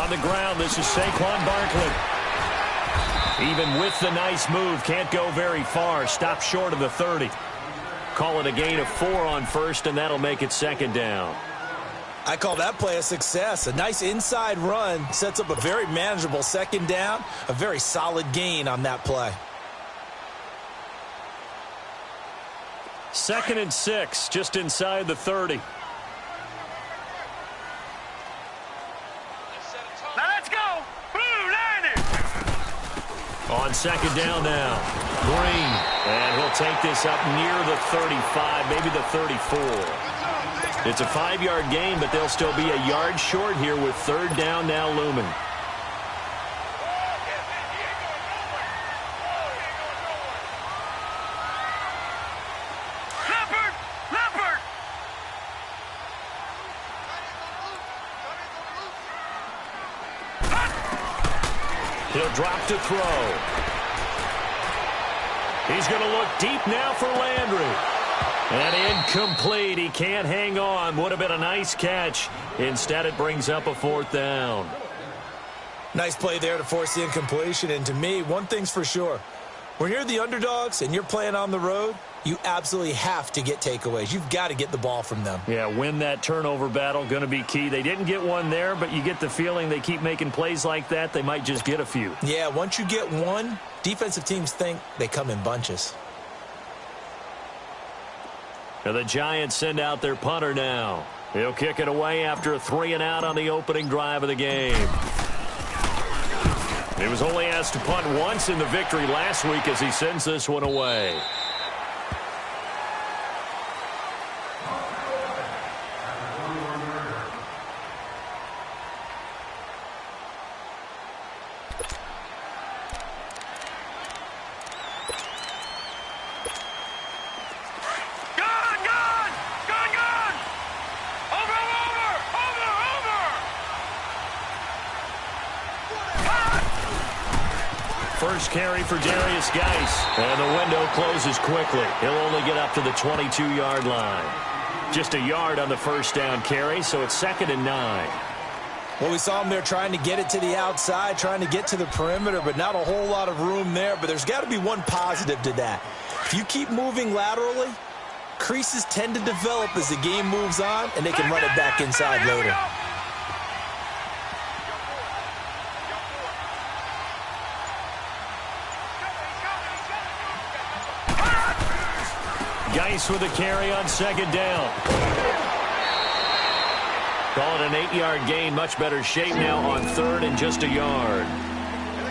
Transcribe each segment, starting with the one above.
On the ground, this is Saquon Barkley. Even with the nice move, can't go very far. Stop short of the 30. Call it a gain of 4 on first, and that'll make it second down. I call that play a success. A nice inside run sets up a very manageable second down. A very solid gain on that play. 2nd and 6, just inside the 30. Now let's go. Blue line. On second down now, Green. And he'll take this up near the 35, maybe the 34. It's a 5-yard gain, but they'll still be a yard short here with 3rd down now looming. Leopard. He'll drop to throw. He's going to look deep now for Landry. And incomplete. He can't hang on. Would have been a nice catch. Instead, it brings up a 4th down. Nice play there to force the incompletion. And to me, one thing's for sure. When you're the underdogs and you're playing on the road, you absolutely have to get takeaways. You've got to get the ball from them. Yeah, win that turnover battle, going to be key. They didn't get one there, but you get the feeling they keep making plays like that, they might just get a few. Yeah, once you get one, defensive teams think they come in bunches. Now the Giants send out their punter now. He'll kick it away after a 3-and-out on the opening drive of the game. He was only asked to punt once in the victory last week as he sends this one away. First carry for Darius Geis. And the window closes quickly. He'll only get up to the 22-yard line. Just a yard on the first down carry, so it's 2nd and 9. Well, we saw him there trying to get it to the outside, trying to get to the perimeter, but not a whole lot of room there. But there's got to be one positive to that. If you keep moving laterally, creases tend to develop as the game moves on, and they can run it back inside later. Geis with a carry on 2nd down. Call it an 8-yard gain. Much better shape now on 3rd and just a yard.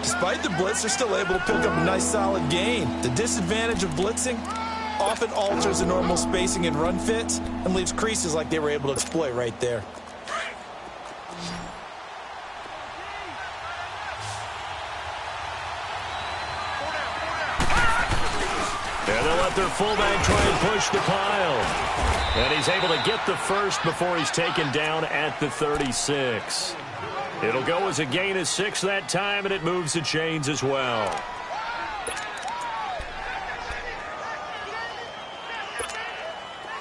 Despite the blitz, they're still able to pick up a nice solid gain. The disadvantage of blitzing often alters the normal spacing and run fits and leaves creases like they were able to exploit right there. And they'll let their fullback try and push the pile. And he's able to get the first before he's taken down at the 36. It'll go as a gain of 6 that time, and it moves the chains as well.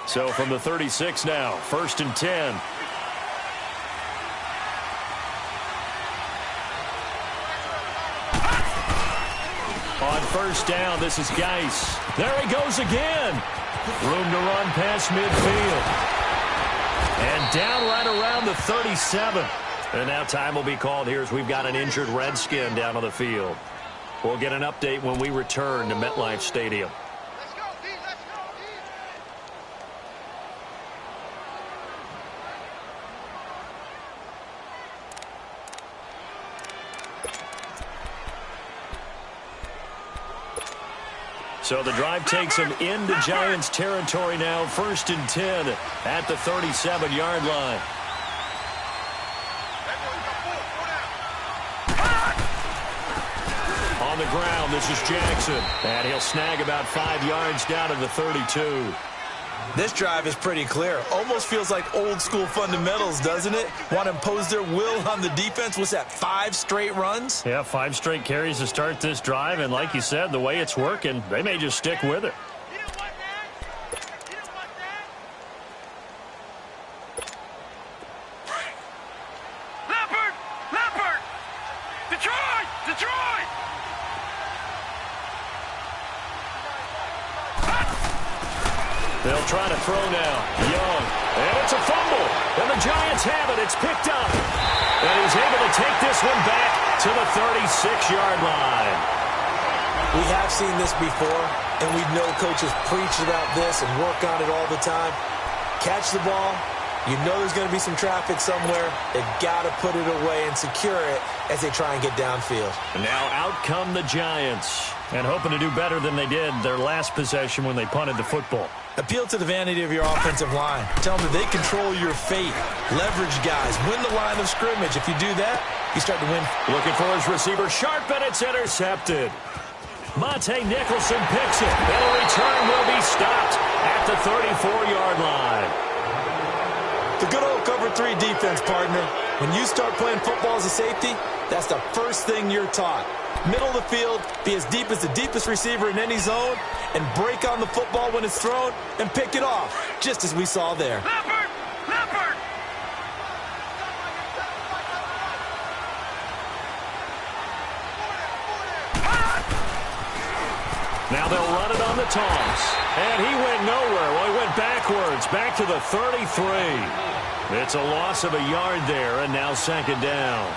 So from the 36 now, 1st and 10. On first down, this is Geis. There he goes again. Room to run past midfield. And down right around the 37. And now time will be called here as we've got an injured Redskin down on the field. We'll get an update when we return to MetLife Stadium. So the drive takes him into Giants territory now. 1st and 10 at the 37-yard line. On the ground, this is Jackson. And he'll snag about 5 yards down to the 32. This drive is pretty clear. Almost feels like old school fundamentals, doesn't it? Want to impose their will on the defense. What's that, 5 straight runs? Yeah, 5 straight carries to start this drive. And like you said, the way it's working, they may just stick with it. Leopard! Detroit! Detroit! They'll try to throw now. Young. And it's a fumble. And the Giants have it. It's picked up. And he's able to take this one back to the 36-yard line. We have seen this before, and we know coaches preach about this and work on it all the time. Catch the ball. You know there's going to be some traffic somewhere. They've got to put it away and secure it as they try and get downfield. And now out come the Giants. And hoping to do better than they did their last possession when they punted the football. Appeal to the vanity of your offensive line. Tell them that they control your fate. Leverage guys. Win the line of scrimmage. If you do that, you start to win. Looking for his receiver, Sharp, and it's intercepted. Monte Nicholson picks it. And a return will be stopped at the 34-yard line. The good old cover 3 defense, partner. When you start playing football as a safety, that's the first thing you're taught. Middle of the field, be as deep as the deepest receiver in any zone, and break on the football when it's thrown and pick it off, just as we saw there. Leopard! Leopard! Now they'll run it on the toss. And he went nowhere. Well, he went backwards, back to the 33. It's a loss of a yard there, and now second down.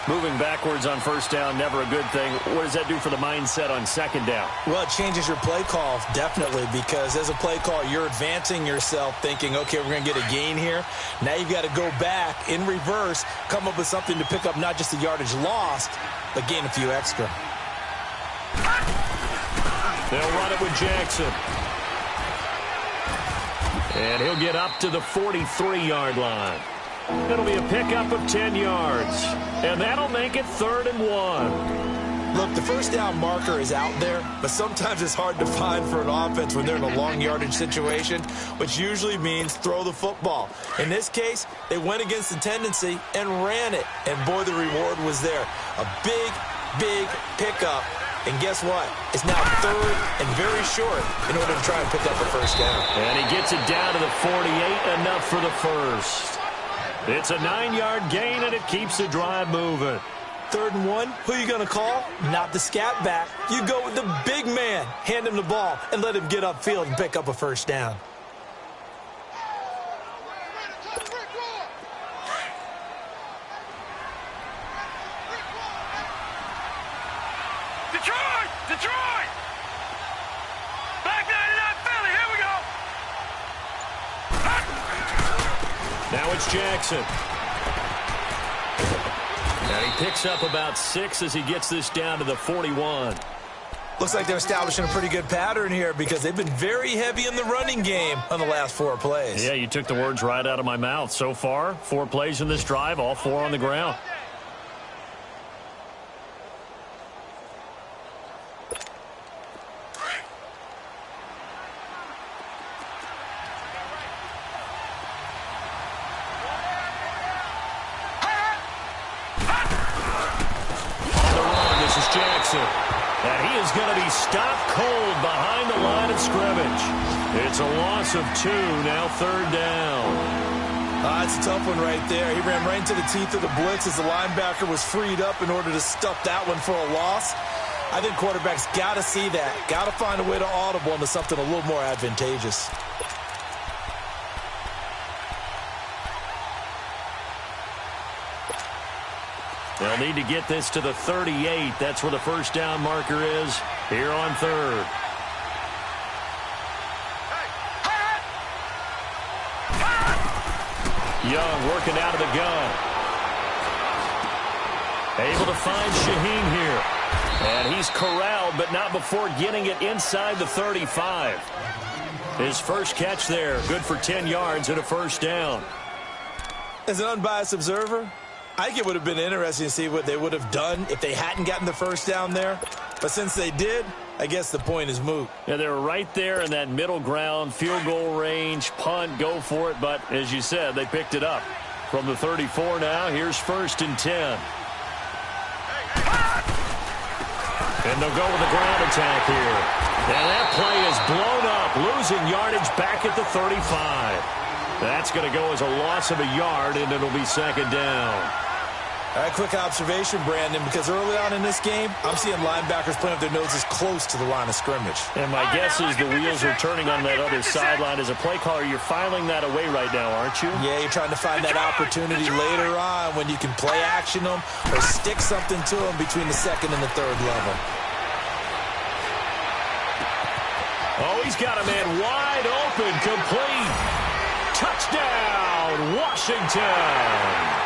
Moving backwards on first down, never a good thing. What does that do for the mindset on second down? Well, it changes your play call, definitely, because as a play call, you're advancing yourself thinking, okay, we're going to get a gain here. Now you've got to go back in reverse, come up with something to pick up not just the yardage lost, but gain a few extra. They'll run it with Jackson. And he'll get up to the 43-yard line. It'll be a pickup of 10 yards. And that'll make it 3rd and 1. Look, the first down marker is out there, but sometimes it's hard to find for an offense when they're in a long yardage situation, which usually means throw the football. In this case, they went against the tendency and ran it. And boy, the reward was there. A big, big pickup. And guess what? It's now 3rd and very short in order to try and pick up a first down. And he gets it down to the 48, enough for the first. It's a 9-yard gain, and it keeps the drive moving. 3rd and 1, who are you going to call? Not the scat back. You go with the big man. Hand him the ball and let him get upfield and pick up a first down. Detroit! Detroit! Back 99 Philly, here we go! Now it's Jackson. And he picks up about 6 as he gets this down to the 41. Looks like they're establishing a pretty good pattern here because they've been very heavy in the running game on the last 4 plays. Yeah, you took the words right out of my mouth. So far, 4 plays in this drive, all 4 on the ground. And he is going to be stopped cold behind the line of scrimmage. It's a loss of 2, now 3rd down. It's a tough one right there. He ran right into the teeth of the blitz as the linebacker was freed up in order to stuff that one for a loss. I think quarterbacks got to see that. Got to find a way to audible into something a little more advantageous. They'll need to get this to the 38. That's where the first down marker is here on 3rd. Young working out of the gun. Able to find Shaheen here. And he's corralled, but not before getting it inside the 35. His first catch there, good for 10 yards and a first down. As an unbiased observer, I think it would have been interesting to see what they would have done if they hadn't gotten the first down there. But since they did, I guess the point is moot. Yeah, they were right there in that middle ground, field goal range, punt, go for it. But as you said, they picked it up. From the 34 now, here's 1st and 10. And they'll go with a ground attack here. And that play is blown up, losing yardage back at the 35. That's going to go as a loss of a yard, and it'll be 2nd down. All right, quick observation, Brandon, because early on in this game, I'm seeing linebackers playing with their noses close to the line of scrimmage. And my guess is the wheels are turning on that other sideline. As a play caller, you're filing that away right now, aren't you? Yeah, you're trying to find that opportunity later on when you can play action them or stick something to them between the second and the third level. Oh, he's got a man wide open, complete. Touchdown, Washington.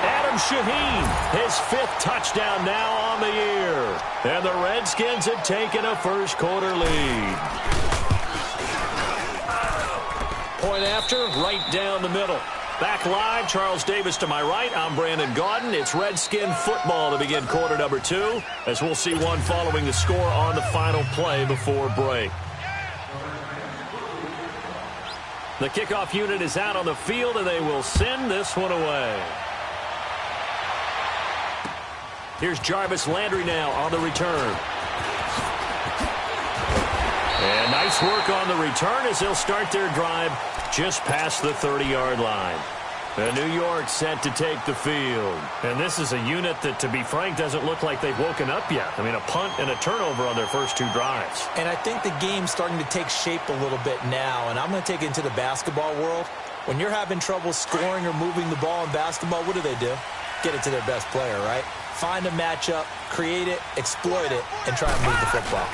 Adam Shaheen, his 5th touchdown now on the year. And the Redskins have taken a first-quarter lead. Point after, right down the middle. Back live, Charles Davis to my right. I'm Brandon Gaudin. It's Redskin football to begin quarter number 2, as we'll see one following the score on the final play before break. The kickoff unit is out on the field, and they will send this one away. Here's Jarvis Landry now on the return. And nice work on the return as they'll start their drive just past the 30-yard line. And New York set to take the field. And this is a unit that, to be frank, doesn't look like they've woken up yet. I mean, a punt and a turnover on their first 2 drives. And I think the game's starting to take shape a little bit now. And I'm going to take it into the basketball world. When you're having trouble scoring or moving the ball in basketball, what do? Get it to their best player, right? Find a matchup, create it, exploit it, and try and move the football.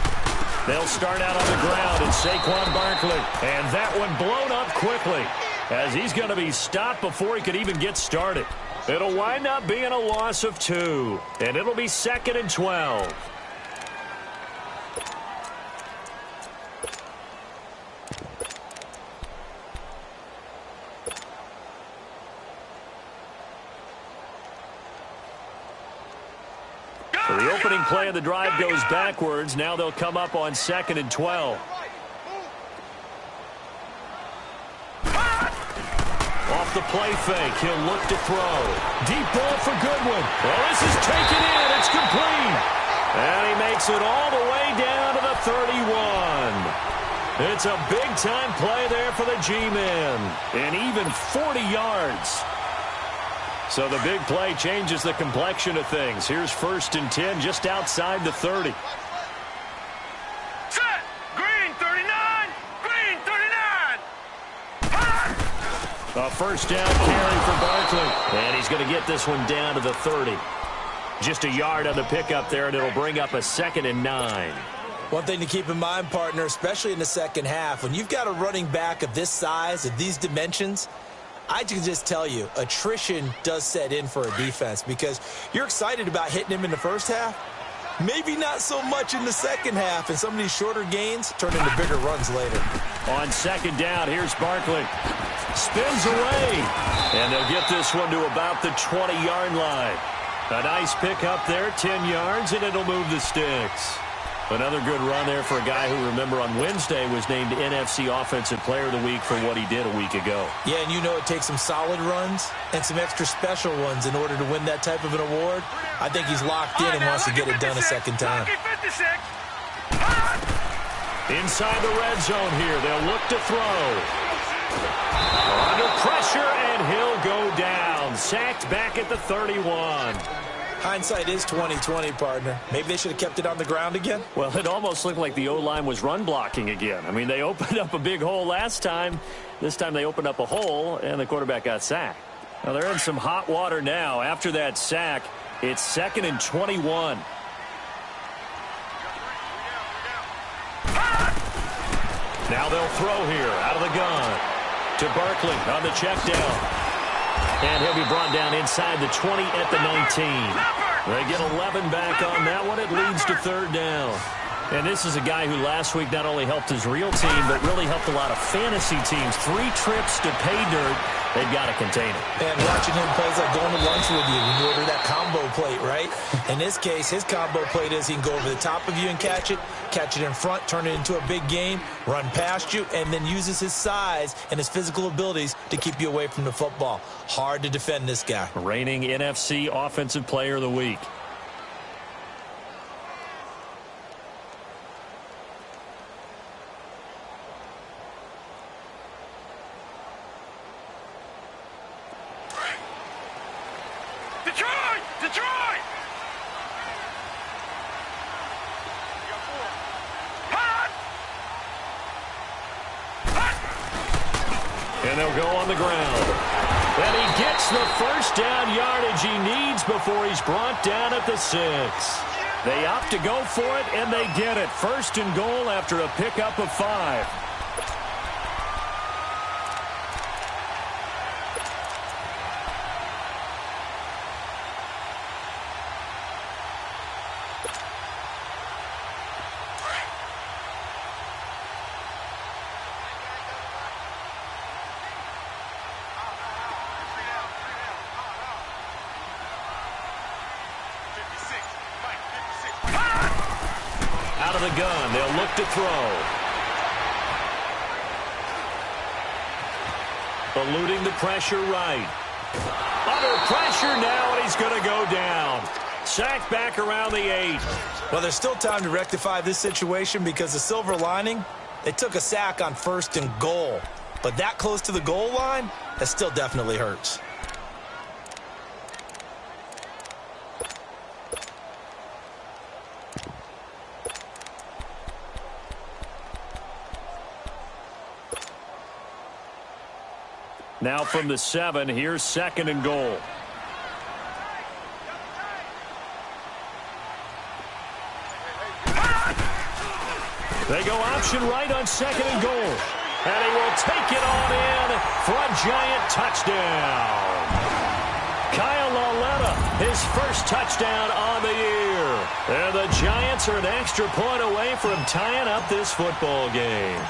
They'll start out on the ground, and Saquon Barkley. And that one blown up quickly, as he's going to be stopped before he could even get started. It'll wind up being a loss of 2, and it'll be 2nd and 12. So the opening play of the drive goes backwards. Now they'll come up on 2nd and 12. Off the play fake, he'll look to throw. Deep ball for Goodwin. Well, this is taken in. It's complete. And he makes it all the way down to the 31. It's a big-time play there for the G-men. And even 40 yards. So the big play changes the complexion of things. Here's 1st and 10 just outside the 30. Set. Green 39. Green 39. A first down carry for Barkley. And he's going to get this one down to the 30. Just a yard on the pickup there, and it'll bring up a 2nd and 9. One thing to keep in mind, partner, especially in the second half, when you've got a running back of this size, of these dimensions, I can just tell you, attrition does set in for a defense because you're excited about hitting him in the first half. Maybe not so much in the second half, and some of these shorter gains turn into bigger runs later. On 2nd down, here's Barkley. Spins away, and they'll get this one to about the 20-yard line. A nice pickup there, 10 yards, and it'll move the sticks. Another good run there for a guy who, remember, on Wednesday was named NFC Offensive Player of the Week for what he did a week ago. Yeah, and you know it takes some solid runs and some extra special ones in order to win that type of an award. I think he's locked in and wants to get it done a second time. Inside the red zone here, they'll look to throw. Under pressure, and he'll go down. Sacked back at the 31. Hindsight is 20/20, partner. Maybe they should have kept it on the ground again. Well, it almost looked like the O-line was run blocking again. I mean, they opened up a big hole last time. This time they opened up a hole, and the quarterback got sacked. Now, they're in some hot water now. After that sack, it's 2nd and 21. Now they'll throw here out of the gun to Barkley on the check down. And he'll be brought down inside the 20 at the 19. They get 11 back on that one. It leads to 3rd down. And this is a guy who last week not only helped his real team, but really helped a lot of fantasy teams. 3 trips to pay dirt. They've got to contain it. And watching him play is like going to lunch with you when you order that combo plate, right? In this case, his combo plate is he can go over the top of you and catch it in front, turn it into a big game, run past you, and then uses his size and his physical abilities to keep you away from the football. Hard to defend this guy. Reigning NFC Offensive Player of the Week. Detroit! And they'll go on the ground. And he gets the first down yardage he needs before he's brought down at the 6. They opt to go for it, and they get it. First and goal after a pickup of 5. Out of the gun, they'll look to throw. Eluding the pressure right. Under pressure now, and he's going to go down. Sacked back around the 8. Well, there's still time to rectify this situation because the silver lining, they took a sack on first and goal. But that close to the goal line, that still definitely hurts. Now from the 7, here's second and goal. They go option right on second and goal. And he will take it on in for a giant touchdown. Kyle Lauletta, his first touchdown on the year. And the Giants are an extra point away from tying up this football game.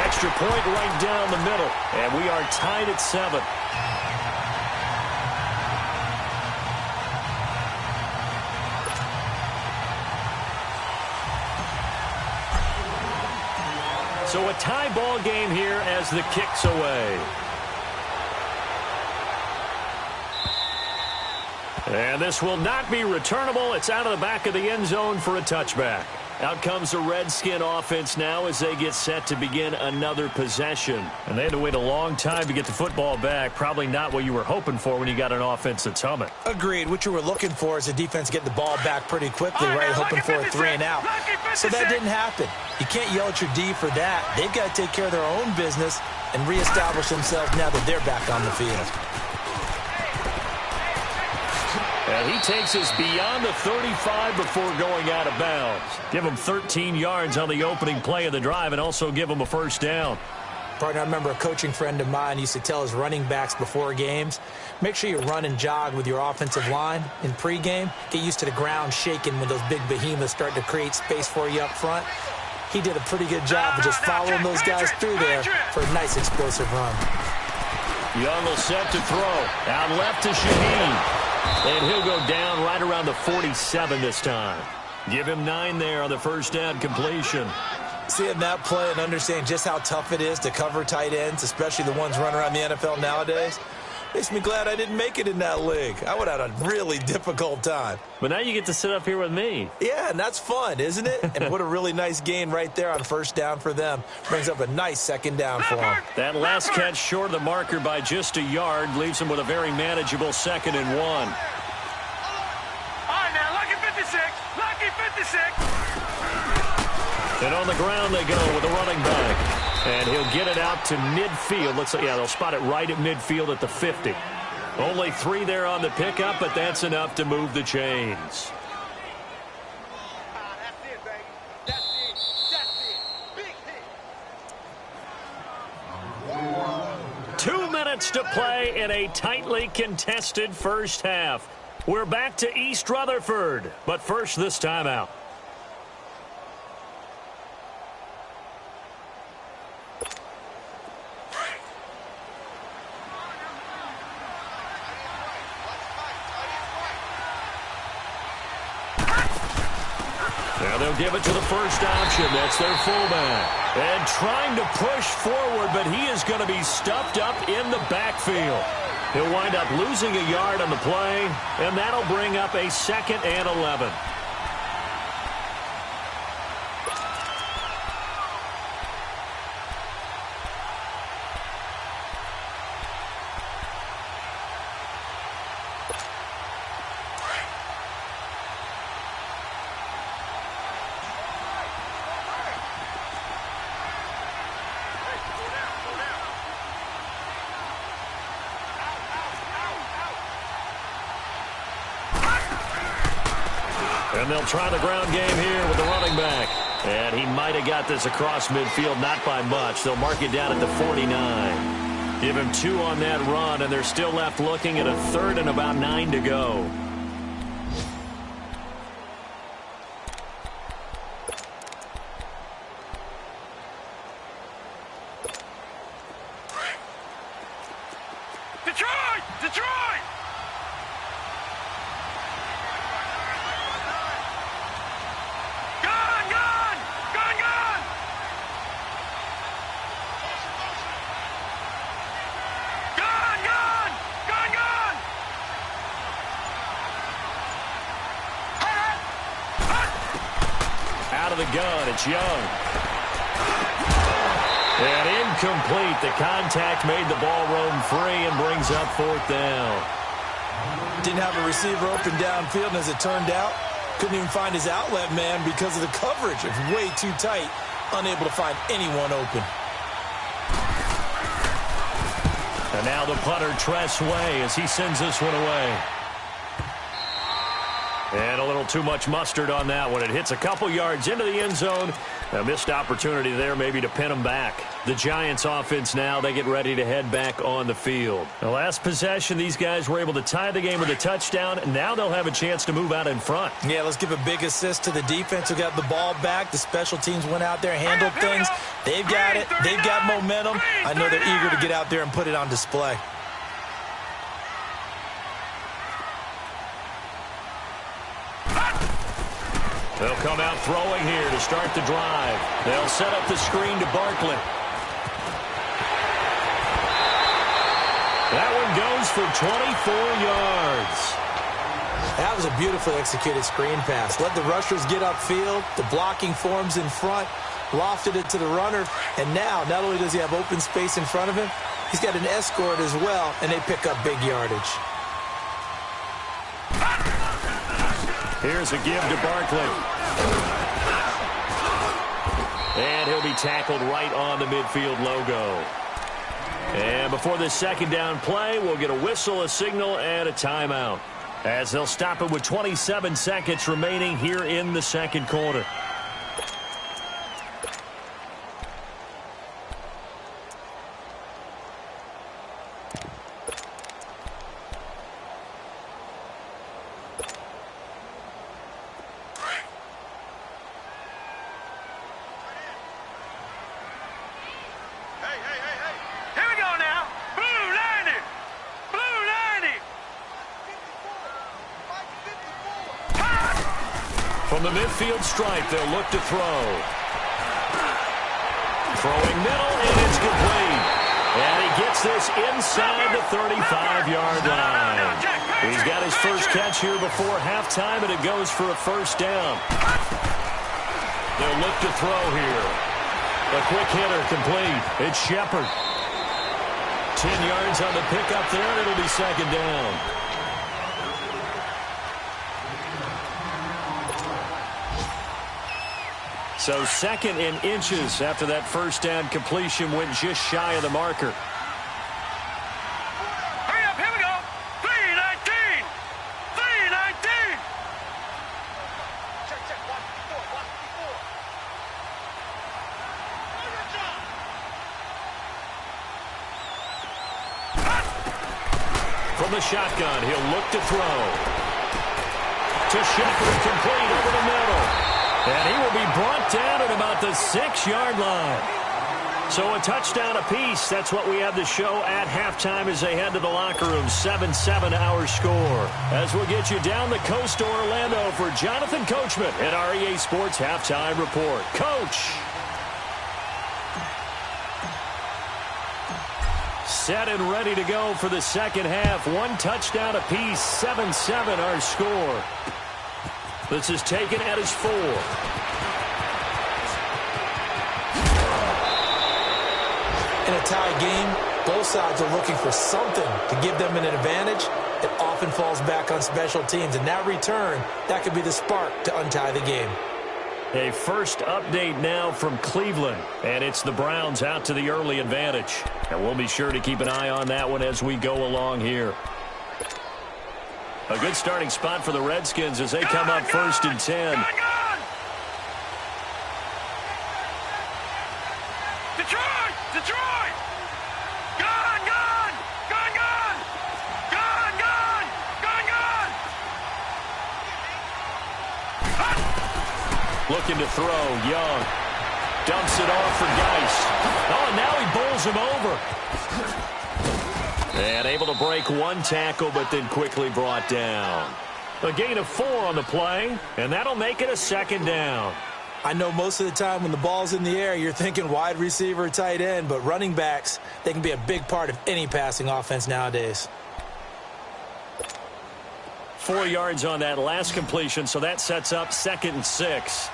Extra point right down the middle, and we are tied at 7. So a tie ball game here as the kick's away. And this will not be returnable. It's out of the back of the end zone for a touchback. Out comes the Redskin offense now as they get set to begin another possession. And they had to wait a long time to get the football back. Probably not what you were hoping for when you got an offense that's humming. Agreed. What you were looking for is the defense getting the ball back pretty quickly, right? Hoping for a 3 and out. So that didn't happen. You can't yell at your D for that. They've got to take care of their own business and reestablish themselves now that they're back on the field. And he takes us beyond the 35 before going out of bounds. Give him 13 yards on the opening play of the drive and also give him a first down. Partner, I remember a coaching friend of mine used to tell his running backs before games, make sure you run and jog with your offensive line in pregame. Get used to the ground shaking when those big behemoths start to create space for you up front. He did a pretty good job of just following those guys through there for a nice explosive run. Young will set to throw. Out left to Shaheen. And he'll go down right around the 47 this time. Give him 9 there on the first down completion. Seeing that play and understanding just how tough it is to cover tight ends, especially the ones running around the NFL nowadays, makes me glad I didn't make it in that league. I would have had a really difficult time. But now you get to sit up here with me. Yeah, and that's fun, isn't it? And what a really nice gain right there on first down for them. Brings up a nice second down for them. That last catch short of the marker by just a yard leaves them with a very manageable 2nd and 1. All right, now, lucky 56. Lucky 56. And on the ground they go with a running back. And he'll get it out to midfield. Looks like, yeah, they'll spot it right at midfield at the 50. Only 3 there on the pickup, but that's enough to move the chains. That's it, baby. That's it. That's it. Big hit. 2 minutes to play in a tightly contested first half. We're back to East Rutherford, but first this timeout. Now they'll give it to the first option. That's their fullback. And trying to push forward, but he is going to be stuffed up in the backfield. He'll wind up losing a yard on the play, and that'll bring up a 2nd and 11. And they'll try the ground game here with the running back. And he might have got this across midfield, not by much. They'll mark it down at the 49. Give him 2 on that run, and they're still left looking at a 3rd and about 9 to go. Detroit! Detroit! Gone! Gone! Gone! Gone! Gone! Gone! Gone! Gone! Out of the gun, it's Young. And incomplete. The contact made the ball roam free and brings up 4th down. Didn't have a receiver open downfield, and as it turned out, couldn't even find his outlet man because of the coverage. It was way too tight, unable to find anyone open. And now the punter, Tress Way, as he sends this one away. And a little too much mustard on that one. It hits a couple yards into the end zone. A missed opportunity there maybe to pin them back. The Giants offense now, they get ready to head back on the field. The last possession, these guys were able to tie the game with a touchdown. Now they'll have a chance to move out in front. Yeah, let's give a big assist to the defense who got the ball back. The special teams went out there, handled things. They've got it. They've got momentum. I know they're eager to get out there and put it on display. They'll come out throwing here to start the drive. They'll set up the screen to Barkley. That one goes for 24 yards. That was a beautifully executed screen pass. Let the rushers get upfield. The blocking forms in front. Lofted it to the runner. And now, not only does he have open space in front of him, he's got an escort as well, and they pick up big yardage. Here's a give to Barkley. And he'll be tackled right on the midfield logo. And before this second down play, we'll get a whistle, a signal, and a timeout, as they'll stop it with 27 seconds remaining here in the second quarter. From the midfield stripe, they'll look to throw. Throwing middle, and it's complete. And he gets this inside the 35-yard line. He's got his first catch here before halftime, and it goes for a first down. They'll look to throw here. A quick hitter complete. It's Shepard. 10 yards on the pickup there, and it'll be second down. So second in inches after that first down completion went just shy of the marker. Hurry up, here we go. 3:19. 3:19. Check, check. Watch before. From the shotgun, he'll look to throw. To Shepard, complete over the middle. And he will be brought down at about the 6-yard line. So a touchdown apiece. That's what we have to show at halftime as they head to the locker room. 7-7 our score. As we'll get you down the coast to Orlando for Jonathan Coachman at our EA Sports Halftime Report. Coach. Set and ready to go for the second half. One touchdown apiece. 7-7 our score. This is taken at his 4. In a tie game, both sides are looking for something to give them an advantage. It often falls back on special teams. And that return, that could be the spark to untie the game. A first update now from Cleveland. And it's the Browns out to the early advantage. And we'll be sure to keep an eye on that one as we go along here. A good starting spot for the Redskins as they come up 1st and 10. Gun! Detroit! Detroit! Gun! Gun! Gun! Gun! Gun! Gun! Gun! Gun! Looking to throw, Young. Dumps it off for Geist. Oh, and now he bowls him over. And able to break one tackle, but then quickly brought down. A gain of 4 on the play, and that'll make it a 2nd down. I know most of the time when the ball's in the air, you're thinking wide receiver, tight end, but running backs, they can be a big part of any passing offense nowadays. 4 yards on that last completion, so that sets up 2nd and 6.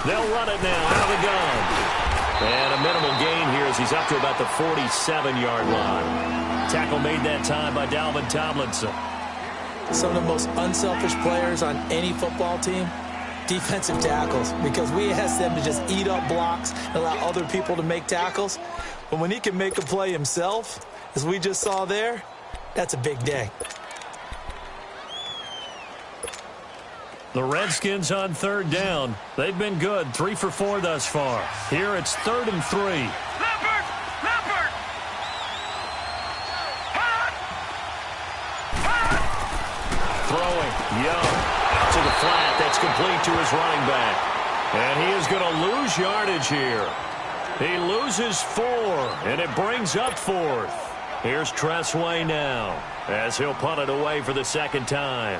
They'll run it now out of the gun. And a minimal gain here as he's up to about the 47-yard line. Tackle made that time by Dalvin Tomlinson. Some of the most unselfish players on any football team, defensive tackles, because we ask them to just eat up blocks and allow other people to make tackles. But when he can make a play himself, as we just saw there, that's a big day. The Redskins on 3rd down. They've been good, 3 for 4 thus far. Here it's 3rd and 3. Leopard! Leopard! Hot! Hot! Throwing, Young, out to the flat. That's complete to his running back. And he is going to lose yardage here. He loses 4, and it brings up 4th. Here's Tressway now, as he'll punt it away for the 2nd time.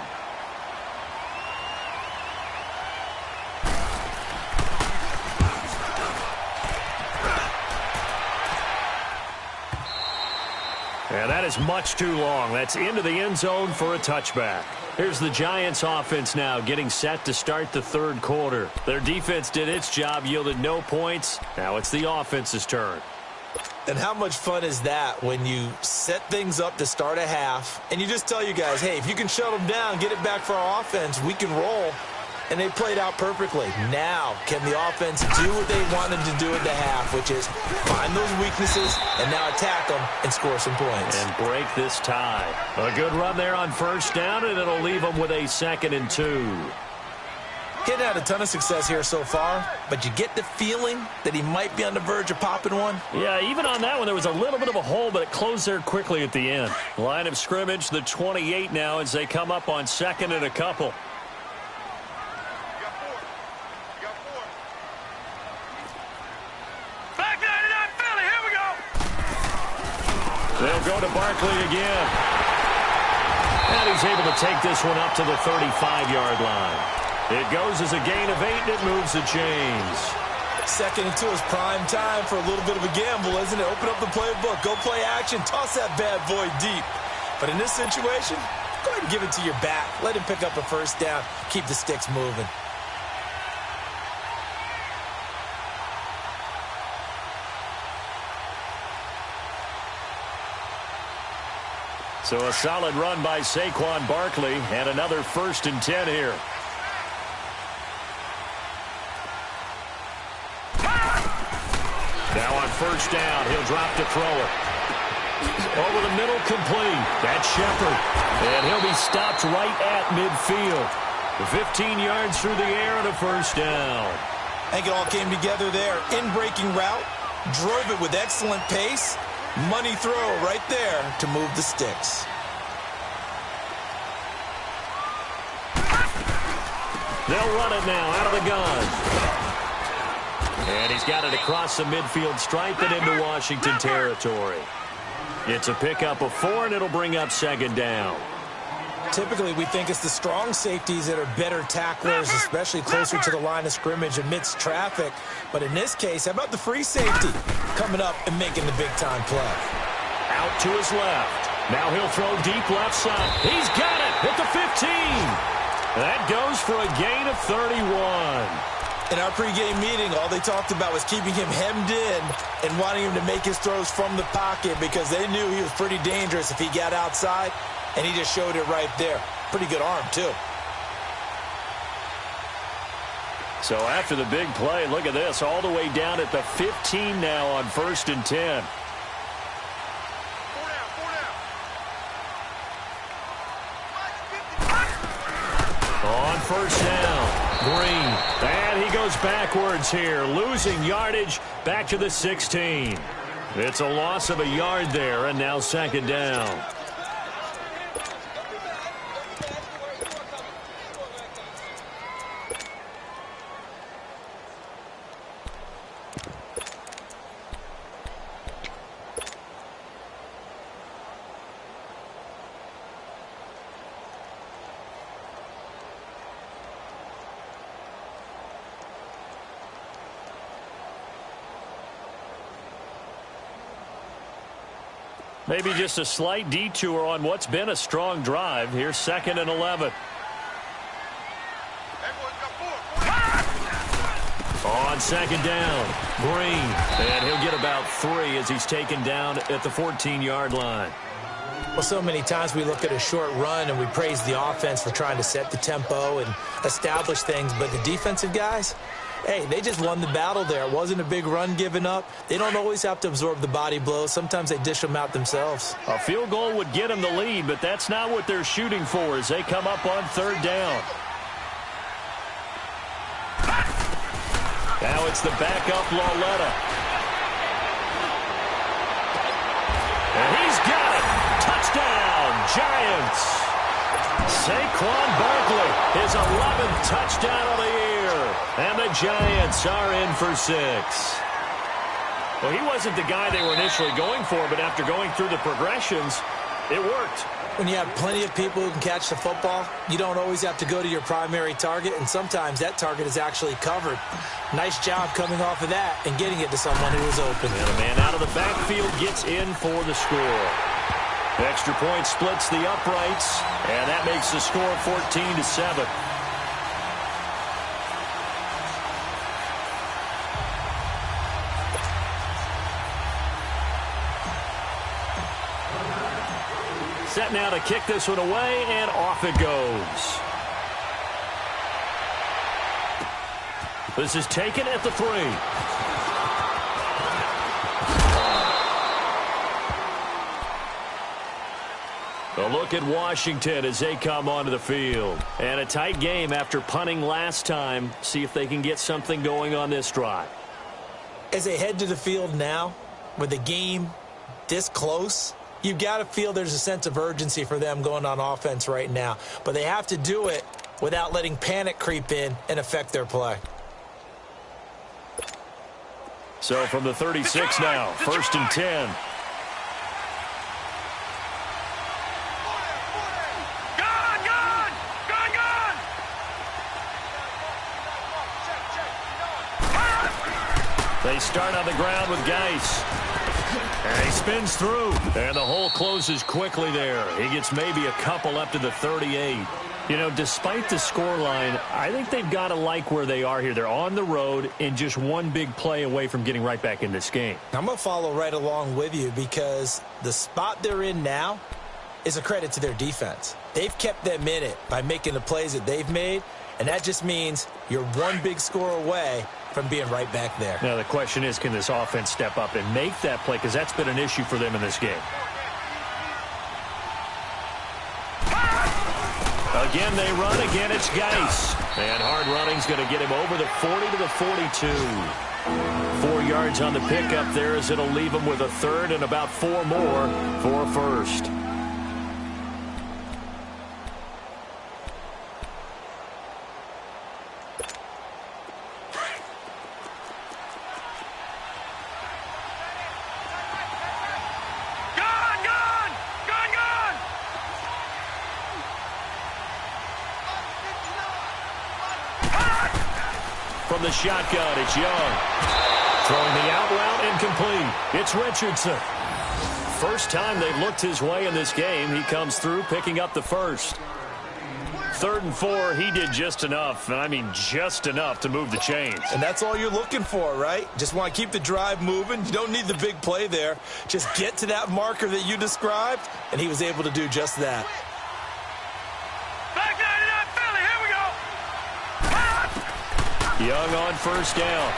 And that is much too long. That's into the end zone for a touchback. Here's the Giants offense now getting set to start the 3rd quarter. Their defense did its job, yielded no points. Now it's the offense's turn. And how much fun is that when you set things up to start a half and you just tell you guys, hey, if you can shut them down, get it back for our offense, we can roll. And they played out perfectly. Now, can the offense do what they wanted to do at the half, which is find those weaknesses and now attack them and score some points. And break this tie. A good run there on 1st down, and it'll leave them with a 2nd and 2. Hadn't had a ton of success here so far, but you get the feeling that he might be on the verge of popping one. Yeah, even on that one, there was a little bit of a hole, but it closed there quickly at the end. Line of scrimmage, the 28 now as they come up on 2nd and a couple. They'll go to Barkley again. And he's able to take this one up to the 35-yard line. It goes as a gain of 8, and it moves the chains. 2nd and 2 is prime time for a little bit of a gamble, isn't it? Open up the playbook, go play action, toss that bad boy deep. But in this situation, go ahead and give it to your back. Let him pick up a 1st down, keep the sticks moving. So a solid run by Saquon Barkley and another 1st and 10 here. Now on 1st down, he'll drop to throw it. Over the middle, complete. That's Shepard. And he'll be stopped right at midfield. 15 yards through the air and a 1st down. I think it all came together there. In-breaking route, drove it with excellent pace. Money throw right there to move the sticks. They'll run it now out of the gun. And he's got it across the midfield stripe and into Washington territory. It's a pickup of 4, and it'll bring up 2nd down. Typically, we think it's the strong safeties that are better tacklers, especially closer to the line of scrimmage amidst traffic. But in this case, how about the free safety coming up and making the big-time play? Out to his left. Now he'll throw deep left side. He's got it at the 15. That goes for a gain of 31. In our pregame meeting, all they talked about was keeping him hemmed in and wanting him to make his throws from the pocket because they knew he was pretty dangerous if he got outside. And he just showed it right there. Pretty good arm, too. So after the big play, look at this, all the way down at the 15 now on 1st and 10. first down. Green. And he goes backwards here, losing yardage back to the 16. It's a loss of a yard there, and now second down. Maybe just a slight detour on what's been a strong drive. Here's 2nd and 11. On second down, Green. And he'll get about 3 as he's taken down at the 14-yard line. Well, so many times we look at a short run and we praise the offense for trying to set the tempo and establish things. But the defensive guys, hey, they just won the battle there. It wasn't a big run given up. They don't always have to absorb the body blows. Sometimes they dish them out themselves. A field goal would get them the lead, but that's not what they're shooting for as they come up on 3rd down. Now it's the backup Lauletta. And he's got it. Touchdown, Giants. Saquon Barkley, his 11th touchdown of the year. And the Giants are in for 6. Well, he wasn't the guy they were initially going for, but after going through the progressions, it worked. When you have plenty of people who can catch the football, you don't always have to go to your primary target, and sometimes that target is actually covered. Nice job coming off of that and getting it to someone who was open. And a man out of the backfield gets in for the score. Extra point splits the uprights, and that makes the score 14-7. Set now to kick this one away, and off it goes. This is taken at the 3. A look at Washington as they come onto the field. And a tight game after punting last time. See if they can get something going on this drive. As they head to the field now, with the game this close, you've got to feel there's a sense of urgency for them going on offense right now. But they have to do it without letting panic creep in and affect their play. So from the 36 now, 1st and 10. They start on the ground with Geis. And he spins through. And the hole closes quickly there. He gets maybe a couple up to the 38. You know, despite the scoreline, I think they've got to like where they are here. They're on the road and just one big play away from getting right back in this game. I'm going to follow right along with you because the spot they're in now is a credit to their defense. They've kept them in it by making the plays that they've made, and that just means you're one big score away from being right back there. Now, the question is, can this offense step up and make that play? Because that's been an issue for them in this game. Again, they run. Again, it's Geis. And hard running's going to get him over the 40 to the 42. 4 yards on the pickup there as it'll leave him with a 3rd and about 4 more for a 1st. From the shotgun, it's Young. Throwing the out route incomplete. It's Richardson. First time they've looked his way in this game. He comes through picking up the 1st. 3rd and 4, he did just enough, and I mean just enough to move the chains. And that's all you're looking for, right? Just want to keep the drive moving. You don't need the big play there. Just get to that marker that you described, and he was able to do just that. Young on 1st down.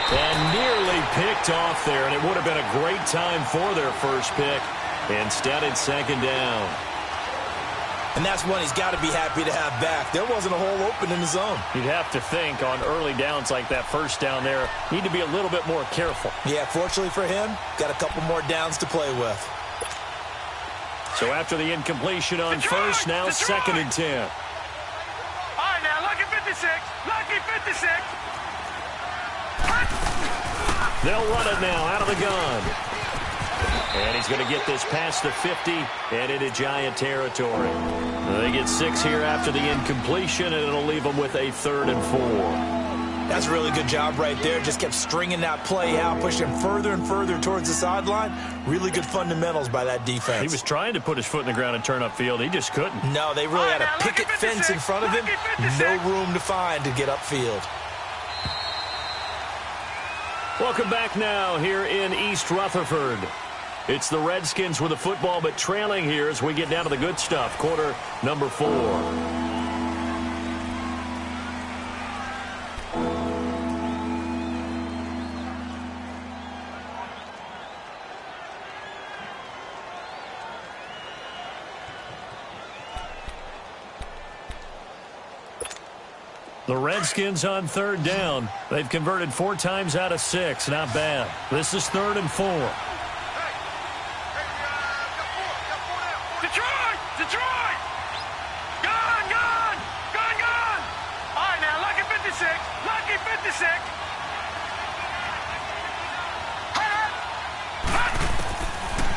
And nearly picked off there, and it would have been a great time for their 1st pick. Instead, it's 2nd down. And that's one he's got to be happy to have back. There wasn't a hole open in the zone. You'd have to think on early downs like that first down there, need to be a little bit more careful. Yeah, fortunately for him, got a couple more downs to play with. So after the incompletion on first, now second and 10. All right, now, lucky 56. Lucky 56. They'll run it now out of the gun. And he's going to get this past the 50 and into Giant territory. They get 6 here after the incompletion, and it'll leave them with a 3rd and 4. That's a really good job right there. Just kept stringing that play out, pushing him further and further towards the sideline. Really good fundamentals by that defense. He was trying to put his foot in the ground and turn upfield. He just couldn't. No, they really had a picket fence in front of him. No room to find to get upfield. Welcome back now here in East Rutherford. It's the Redskins with the football, but trailing here as we get down to the good stuff. Quarter number 4. The Redskins on 3rd down. They've converted 4 times out of 6. Not bad. This is 3rd and 4. Detroit! Detroit! Gone! Gone! Gone! Gone! All right, now, lucky 56. Lucky 56.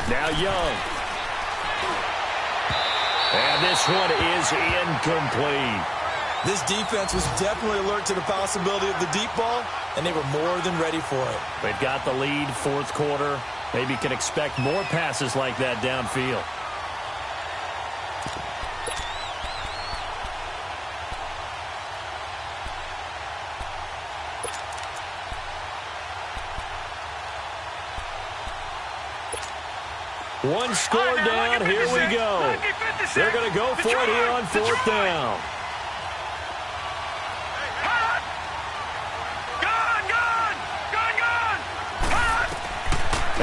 Now Young. And this one is incomplete. This defense was definitely alert to the possibility of the deep ball, and they were more than ready for it. They've got the lead, 4th quarter. Maybe can expect more passes like that downfield. One score down. Here we go. They're going to go for it here on 4th down.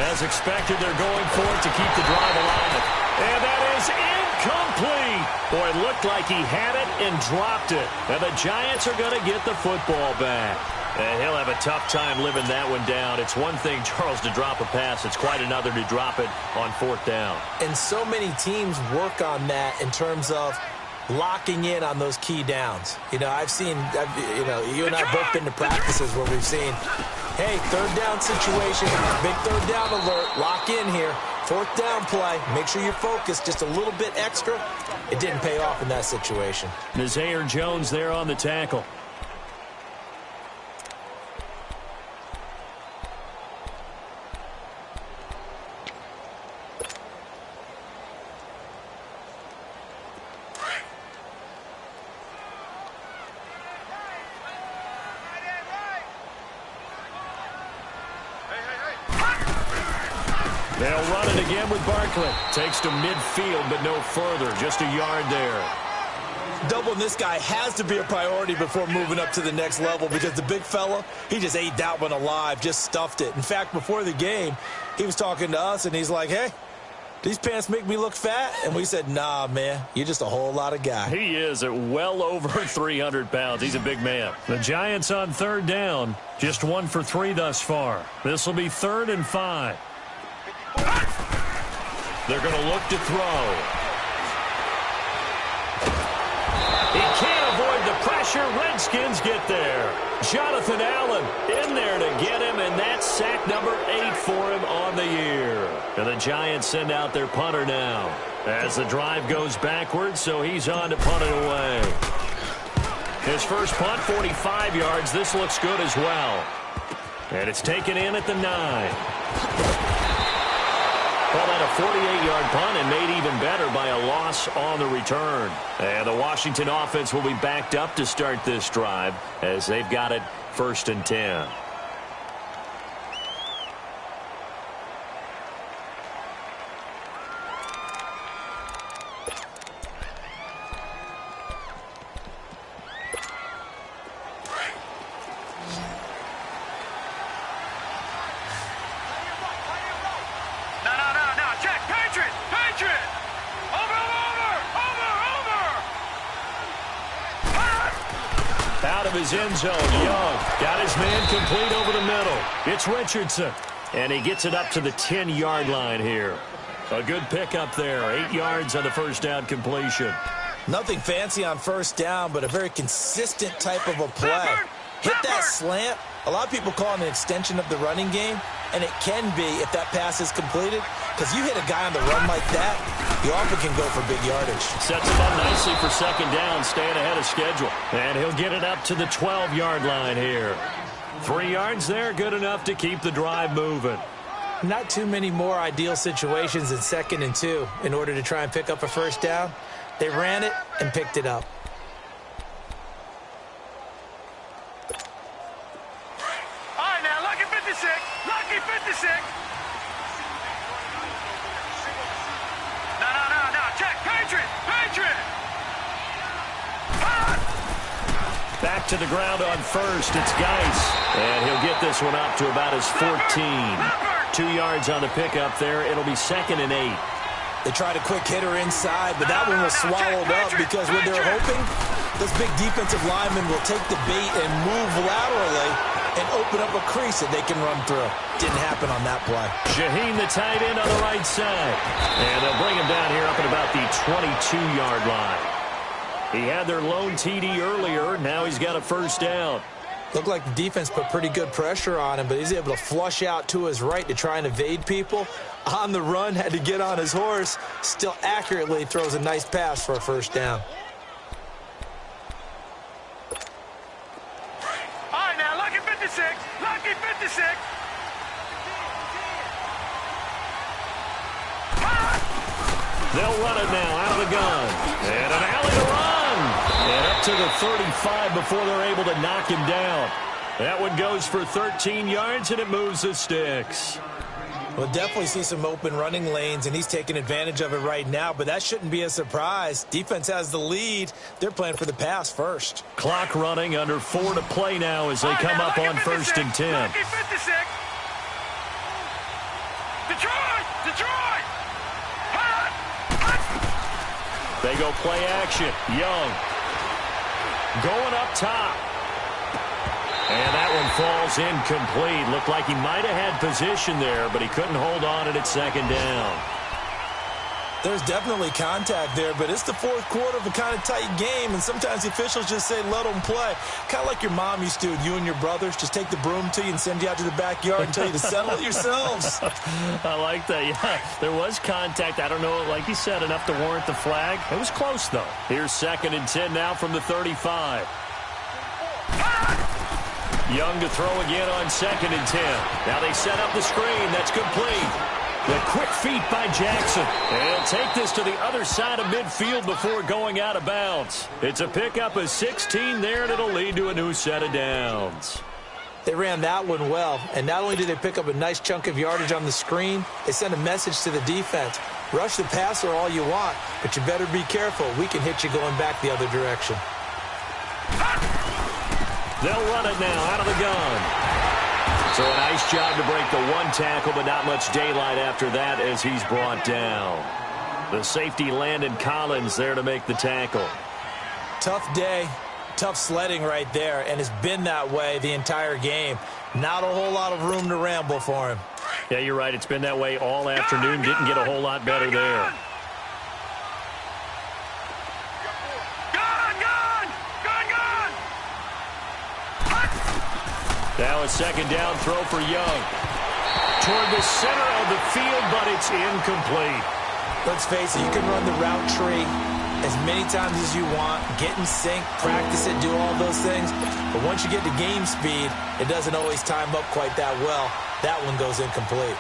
As expected, they're going for it to keep the drive alive. And that is incomplete. Boy, it looked like he had it and dropped it. And the Giants are going to get the football back. And he'll have a tough time living that one down. It's one thing, Charles, to drop a pass. It's quite another to drop it on 4th down. And so many teams work on that in terms of locking in on those key downs. You know, you and I have both been to practices where we've seen, hey, 3rd down situation, big 3rd down alert, lock in here, 4th down play, make sure you're focused just a little bit extra. It didn't pay off in that situation. Nazaire Jones there on the tackle. They'll run it again with Barkley. Takes to midfield, but no further. Just a yard there. Doubling this guy has to be a priority before moving up to the next level because the big fella, he just ate that one alive, just stuffed it. In fact, before the game, he was talking to us, and he's like, hey, these pants make me look fat? And we said, nah, man, you're just a whole lot of guy. He is at well over 300 pounds. He's a big man. The Giants on 3rd down. Just 1 for 3 thus far. This will be 3rd and 5. They're going to look to throw. He can't avoid the pressure. Redskins get there. Jonathan Allen in there to get him, and that's sack number 8 for him on the year. And the Giants send out their punter now as the drive goes backwards, so he's on to punt it away. His first punt, 45 yards. This looks good as well. And it's taken in at the 9. Call that a 48-yard punt and made even better by a loss on the return. And the Washington offense will be backed up to start this drive as they've got it 1st and 10. No, check, Patriot! Over! his end zone. Young got his man complete over the middle. It's Richardson. And he gets it up to the 10-yard line here. A good pickup there. 8 yards on the first down completion. Nothing fancy on first down, but a very consistent type of a play. Hit that slant. A lot of people call it an extension of the running game, and it can be if that pass is completed, because you hit a guy on the run like that, you often can go for big yardage. Sets him up nicely for second down, staying ahead of schedule. And he'll get it up to the 12-yard line here. 3 yards there, good enough to keep the drive moving. Not too many more ideal situations in 2nd and 2 in order to try and pick up a first down. They ran it and picked it up. All right, now, lucky 56. Lucky 56. No. Check. Patriot. Back to the ground on first. It's Geis. And he'll get this one up to about his 14. 2 yards on the pickup there. It'll be 2nd and 8. They tried a quick hitter inside, but that one was swallowed up because what they're hoping, this big defensive lineman will take the bait and move laterally and open up a crease that they can run through. Didn't happen on that play. Shaheen, the tight end, on the right side. And they'll bring him down here up at about the 22-yard line. He had their lone TD earlier. Now he's got a first down. Looked like the defense put pretty good pressure on him, but he's able to flush out to his right to try and evade people. On the run, had to get on his horse. Still accurately throws a nice pass for a first down. All right, now, lucky 56. Lucky 56. They'll run it now out of the gun. And an alley to run. And up to the 35 before they're able to knock him down. That one goes for 13 yards, and it moves the sticks. We'll definitely see some open running lanes, and he's taking advantage of it right now, but that shouldn't be a surprise. Defense has the lead. They're playing for the pass first. Clock running, under 4 to play now as they come up on 1st and 10. Lucky 56. Detroit! They go play action. Young going up top. And that one falls incomplete. Looked like he might have had position there, but he couldn't hold on it at 2nd down. There's definitely contact there, but it's the 4th quarter of a kind of tight game, and sometimes the officials just say, let them play. Kind of like your mom used to, you and your brothers, just take the broom to you and send you out to the backyard and tell you to settle it yourselves. I like that. Yeah, there was contact. I don't know, like you said, enough to warrant the flag. It was close, though. Here's 2nd and 10 now from the 35. Young to throw again on 2nd and 10. Now they set up the screen. That's complete. The quick feet by Jackson. And he'll take this to the other side of midfield before going out of bounds. It's a pickup of 16 there, and it'll lead to a new set of downs. They ran that one well, and not only did they pick up a nice chunk of yardage on the screen, they sent a message to the defense. Rush the passer all you want, but you better be careful. We can hit you going back the other direction. They'll run it now out of the gun. So a nice job to break the one tackle, but not much daylight after that as he's brought down. The safety Landon Collins there to make the tackle. Tough day, tough sledding right there, and it's been that way the entire game. Not a whole lot of room to ramble for him. Yeah, you're right. It's been that way all afternoon. Didn't get a whole lot better there. Now a 2nd down throw for Young. Toward the center of the field, but it's incomplete. Let's face it, you can run the route tree as many times as you want, get in sync, practice it, do all those things. But once you get to game speed, it doesn't always time up quite that well. That one goes incomplete.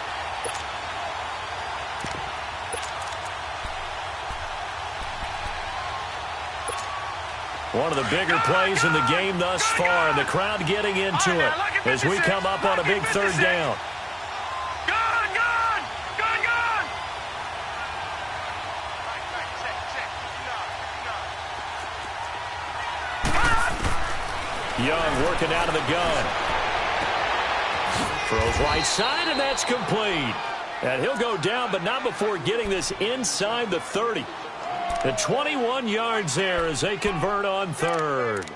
One of the bigger plays in the game thus far, and the crowd getting into it as we come up on a big 3rd down. Young working out of the gun. Throws right side, and that's complete. And he'll go down, but not before getting this inside the 30. The 21 yards there as they convert on 3rd.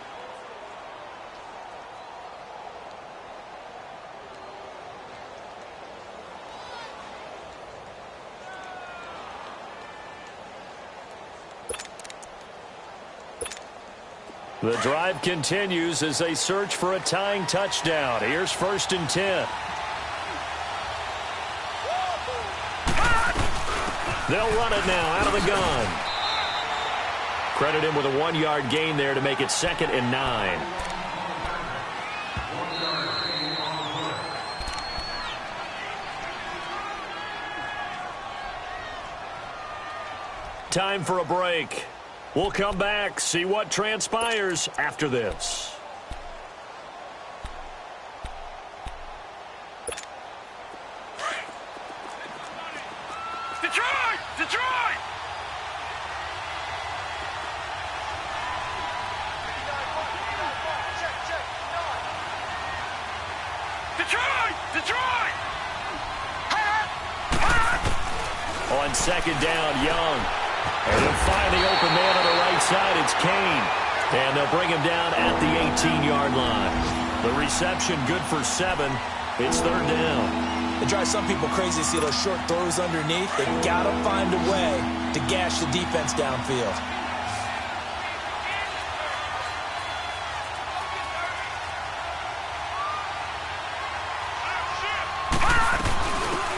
The drive continues as they search for a tying touchdown. Here's 1st and 10. They'll run it now out of the gun. Credit him with a 1-yard gain there to make it 2nd and 9. Time for a break. We'll come back, see what transpires after this. Detroit! Detroit! Detroit! Detroit! On 2nd down, Young. And he'll find the open man on the right side. It's Kane. And they'll bring him down at the 18-yard line. The reception good for 7. It's 3rd down. It drives some people crazy to see those short throws underneath. They got to find a way to gash the defense downfield.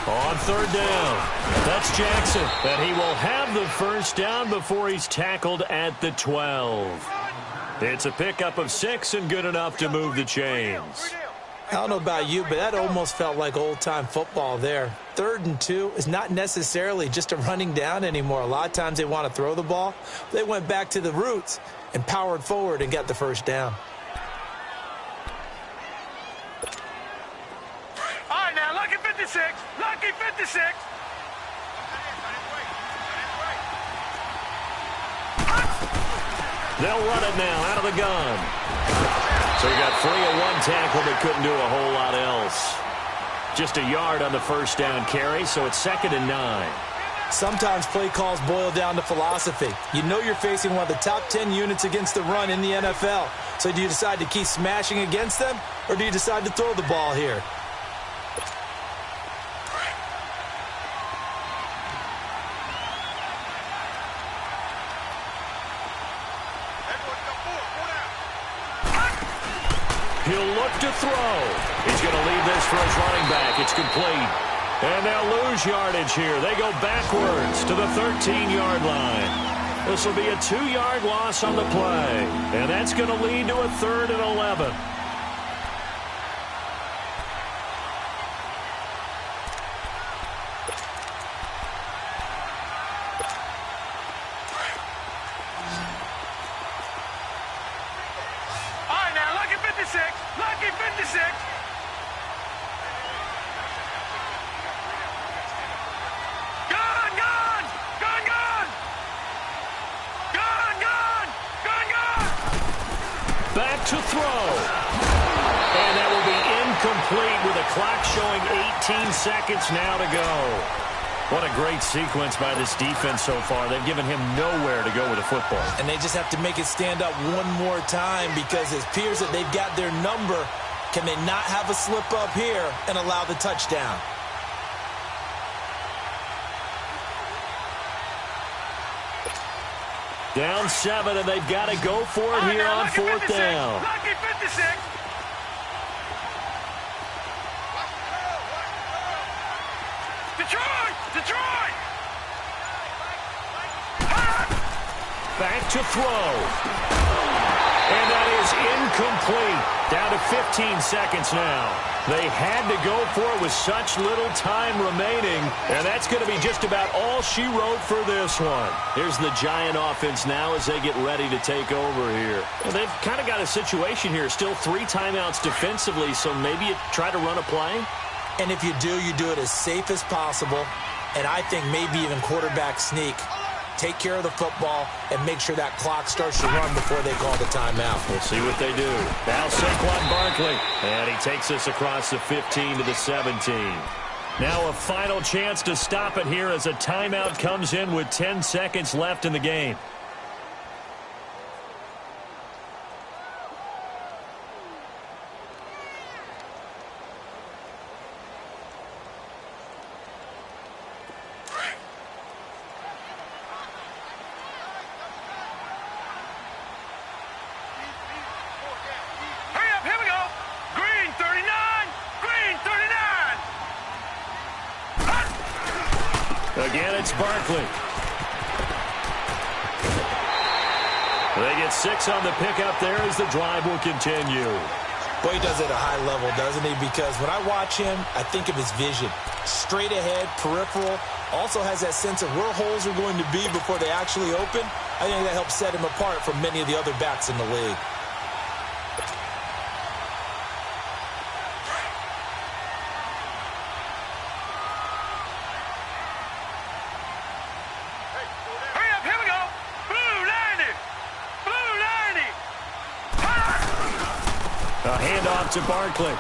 On 3rd down, that's Jackson. And he will have the 1st down before he's tackled at the 12. It's a pickup of 6 and good enough to move the chains. I don't know about you, but that almost felt like old-time football there. 3rd and 2 is not necessarily just a running down anymore. A lot of times they want to throw the ball. They went back to the roots and powered forward and got the 1st down. All right, now, lucky 56. Lucky 56. They'll run it now out of the gun. So he got free of 1 tackle but couldn't do a whole lot else. Just a yard on the 1st down carry, so it's 2nd and 9. Sometimes play calls boil down to philosophy. You know you're facing one of the top 10 units against the run in the NFL. So do you decide to keep smashing against them, or do you decide to throw the ball here? He'll look to throw. He's going to leave this for his running back. It's complete. And they'll lose yardage here. They go backwards to the 13-yard line. This will be a 2-yard loss on the play. And that's going to lead to a 3rd and 11. Lucky 56. Gun, gun! Gun, gun! Gun, gun! Gun, gun! Back to throw. And that will be incomplete with a clock showing 18 seconds now to go. What a great sequence by this defense so far. They've given him nowhere to go with the football. And they just have to make it stand up one more time because it appears that they've got their number. Can they not have a slip up here and allow the touchdown? Down 7, and they've got to go for it here on 4th down. Lucky 56. Detroit! Detroit! Back to throw. And that is incomplete. Down to 15 seconds now. They had to go for it with such little time remaining. And that's going to be just about all she wrote for this one. Here's the Giant offense now as they get ready to take over here. And they've kind of got a situation here. Still 3 timeouts defensively, so maybe you try to run a play. And if you do it as safe as possible. And I think maybe even quarterback sneak. Take care of the football and make sure that clock starts to run before they call the timeout. We'll see what they do. Now Saquon Barkley. And he takes us across the 15 to the 17. Now a final chance to stop it here as a timeout comes in with 10 seconds left in the game. Again, it's Barkley. They get 6 on the pickup there as the drive will continue. Boy, he does it at a high level, doesn't he? Because when I watch him, I think of his vision. Straight ahead, peripheral. Also has that sense of where holes are going to be before they actually open. I think that helps set him apart from many of the other backs in the league. Hurry up, here we go. Blue 90. Blue 90. A handoff to Barkley.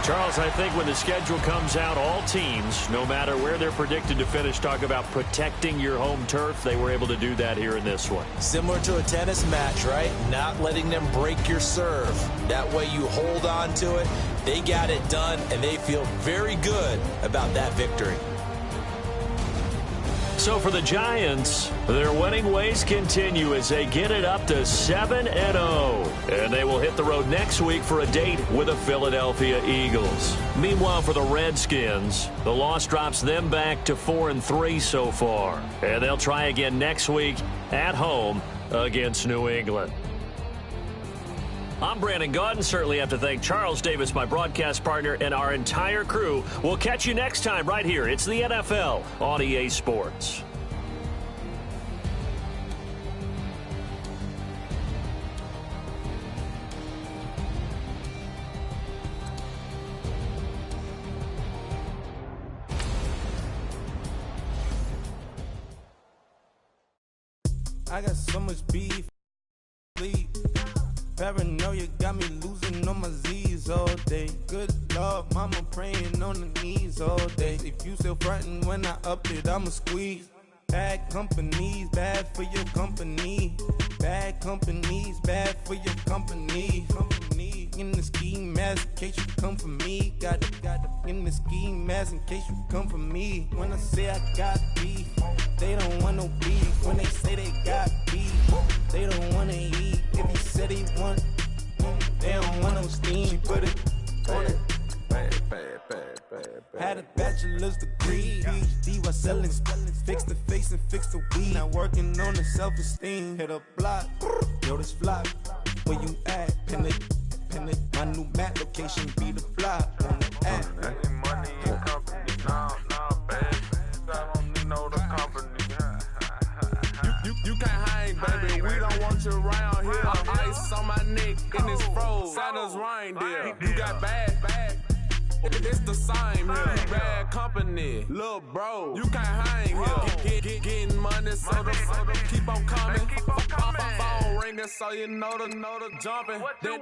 Charles, I think when the schedule comes out, all teams, no matter where they're predicted to finish, talk about protecting your home turf. They were able to do that here in this one. Similar to a tennis match, right? Not letting them break your serve. That way you hold on to it. They got it done, and they feel very good about that victory. So for the Giants, their winning ways continue as they get it up to 7-0. And they will hit the road next week for a date with the Philadelphia Eagles. Meanwhile, for the Redskins, the loss drops them back to 4-3 so far. And they'll try again next week at home against New England. I'm Brandon Gaudin. Certainly have to thank Charles Davis, my broadcast partner, and our entire crew. We'll catch you next time right here. It's the NFL on EA Sports. I got so much beef, sleep. Paranoia got me losing on my Z's all day. Good Lord, mama praying on the knees all day. If you still frontin' when I up it, I'ma squeeze. Bad companies, bad for your company. Bad companies, bad for your company. Company in the ski mask in case you come for me. Got it in the ski mask in case you come for me. When I say I got beef, they don't want no beef. When they say they got beef, they don't wanna eat. If he said he want, they don't want no steam. She put it on it. Had a bachelor's degree, PhD while selling. Fix the face and fix the weed. Now working on the self-esteem. Hit a block, yo this flop. Where you at? Pin it. My new map location be the flop on the app. Money in company, nah, baby. I don't know the company. You can't hang, baby. We don't want you around here. Ice on my neck in this froze. Santa's reindeer. You got bad. It's the same here. Bad company, little bro. You can't hang here. Getting money, so the keep on coming. Phone ringing, so you know the jumping. They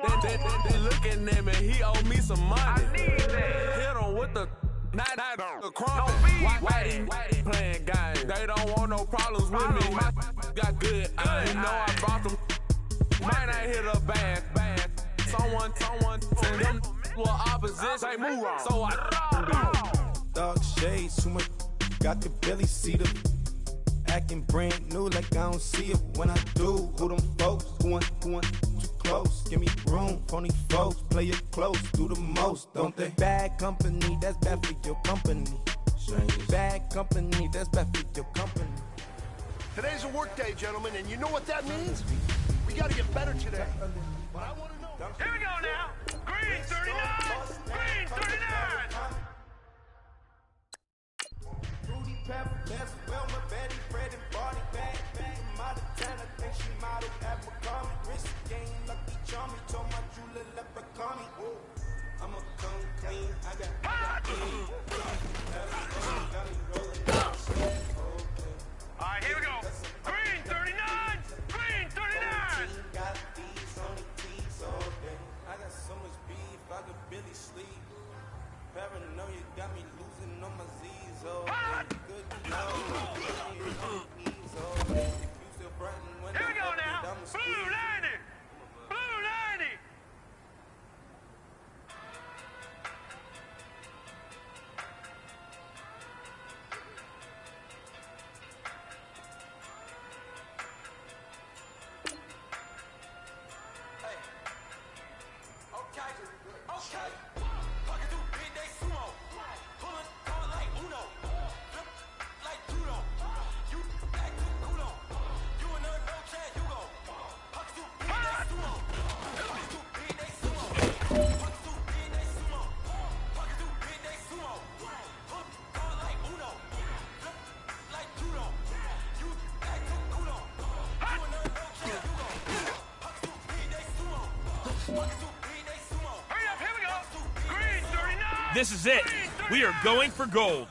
looking at me. He owe me some money. Hit him with the night the crumpet. Whitey playing games. They don't want no problems with me. Got good. You know I brought them. Might not hit a bad. Someone send them. Well, opposition, move on. So I Dark shades, too much. Got the belly see the acting brand new, like I don't see it when I do. Who them folks? Who want too close? Give me room, phony folks. Play it close, do the most, don't they? Bad company, that's bad for your company. Bad company, that's bad for your company. Today's a work day, gentlemen, and you know what that means? We got to get better today. But I want to know. Here we go now. Green 39. Green 39. Rudy Pepper, Les Wilma, Betty, Fred, and Barney, back from out of town. I think she modeled at McCormick. Wrist game, lucky charmy, told my jeweler leprechaun me. I'm a come clean, I got clean. All right, here we go. Green 39. Green 39. Got these on the keys all day. I got so much beef, I could barely sleep. Paranoia got me losing on my Z's all day. Good Lord, knees all day. If you still frontin' when Here we go I now. I'm Blue 90. Blue 90. This is it. We are going for gold.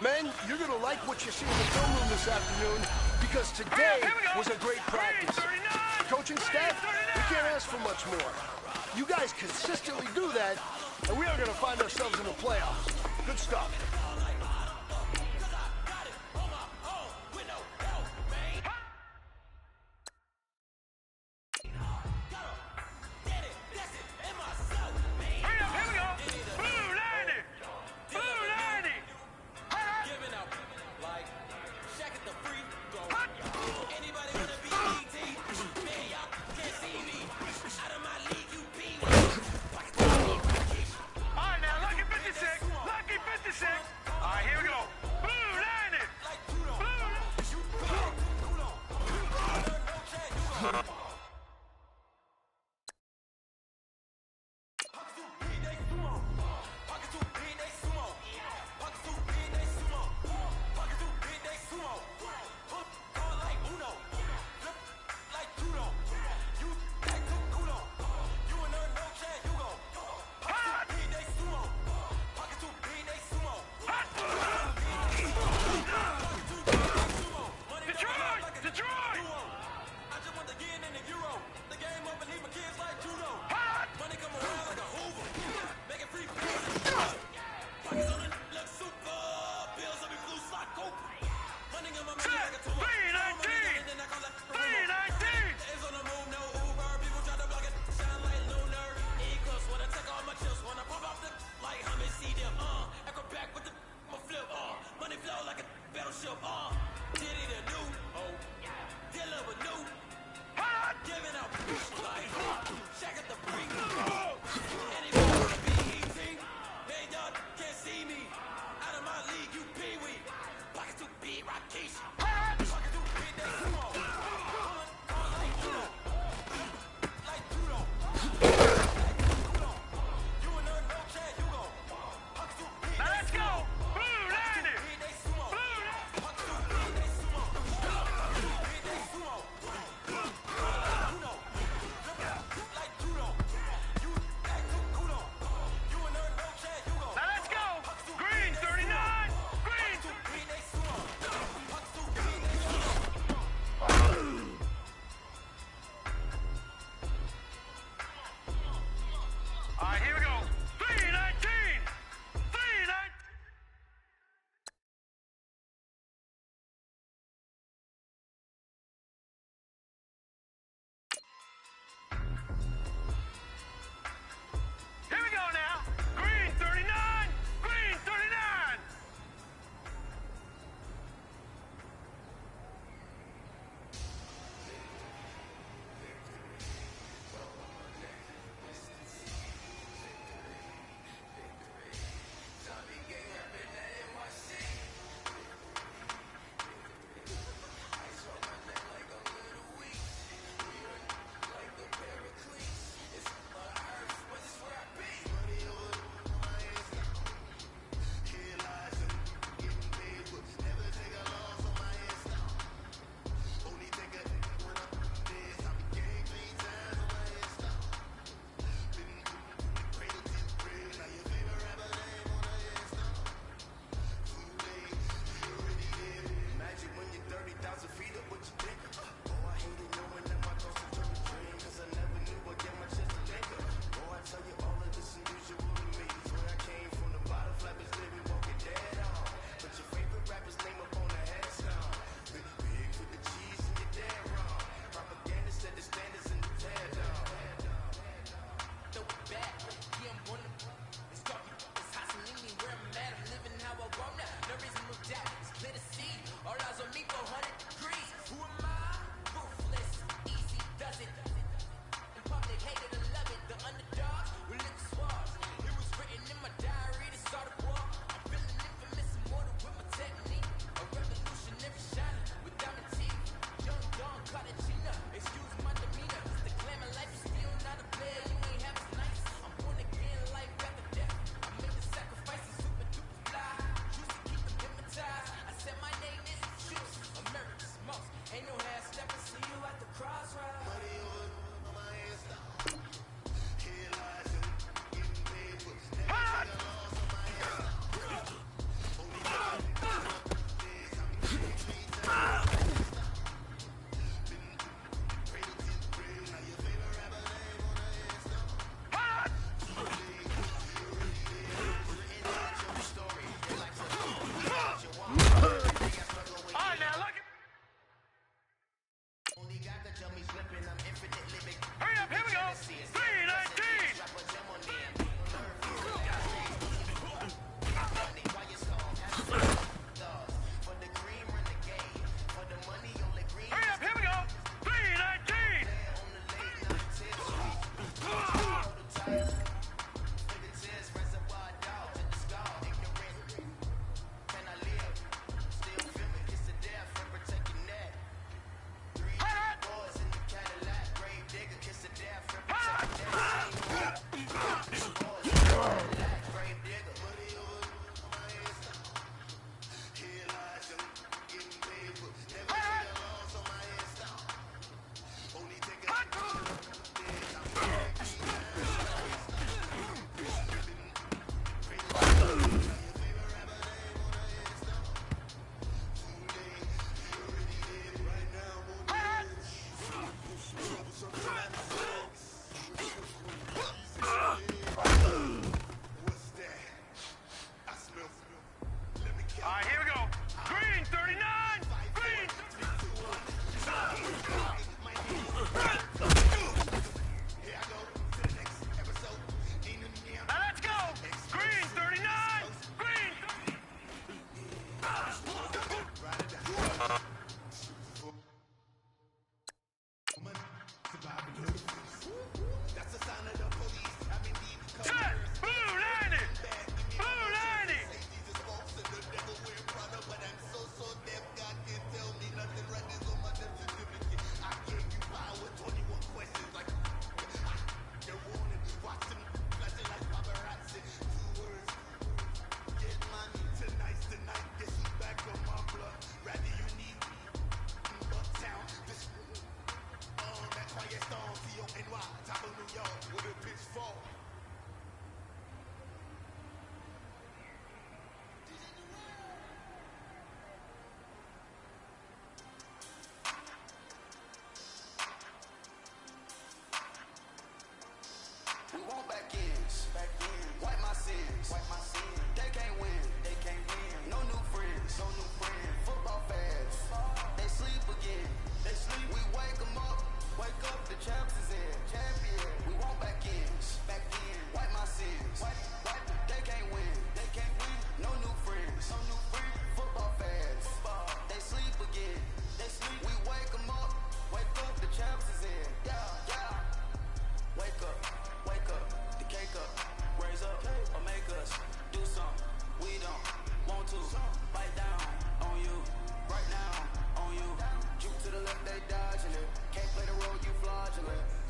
Men, you're going to like what you see in the film room this afternoon because today was a great practice. Coaching staff, we can't ask for much more. You guys consistently do that, and we are going to find ourselves in the playoffs. Good stuff.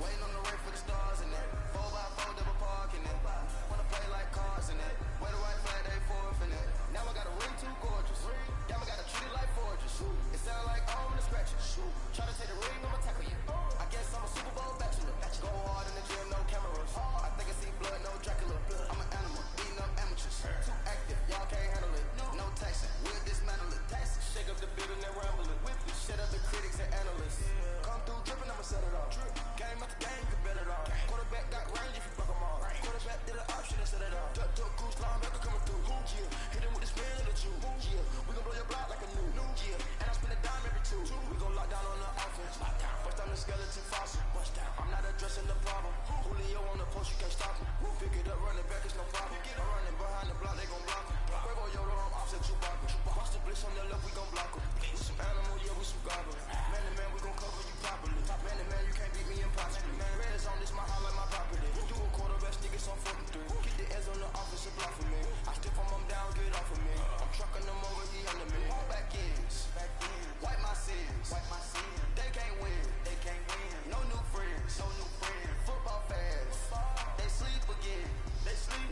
Waiting on the rain for the stars in it. 4x4 double parking it. Wanna play like cars in it. Where the white flag they forfeit it. Now I got a ring too gorgeous. Damn, I gotta treat it like forges. It sound like all in the scratches. Try to take the ring, I'ma tackle you. I guess I'm a Super Bowl bachelor. Go hard in the gym, no cameras. I think I see blood, no Dracula. I'm an animal, beating up amateurs. Too active, y'all can't handle it. No taxing, we'll dismantle it. Shake up the building and ramble it. Shut up the critics and analysts. Come through dripping, I'ma set it off. Game after game, you can bet it all. Quarterback got range if you fuck them all. Quarterback did an option and set it off. Duck, goose, linebacker coming through. Yeah, hit him with the spin of the two. Yeah, we gon' blow your block like a new. Yeah, and I spin a dime every two. We gon' lock down on the offense. First time the skeleton fossil. I'm not addressing the problem. Julio on the post, you can't stop him. Pick it up, running back, it's no problem. I'm running behind the block, they gon' block him. Quavo Yoda, I'm offset Chewbacca. Watch the blitz on the left, we gon' block him. We some animal, yeah, we some goblins. Man to man, we gon' cover you properly. Man to man, you can't beat me impossibly. Man, red is on this, my highlight, my property. Do a quarterback, niggas on 43. Keep the ends on the offensive block for me. I stiff on them down, get off of me. I'm trucking them over, he under me. Back ends, wipe my sins. They can't win. No new friends. Football fast. They sleep again.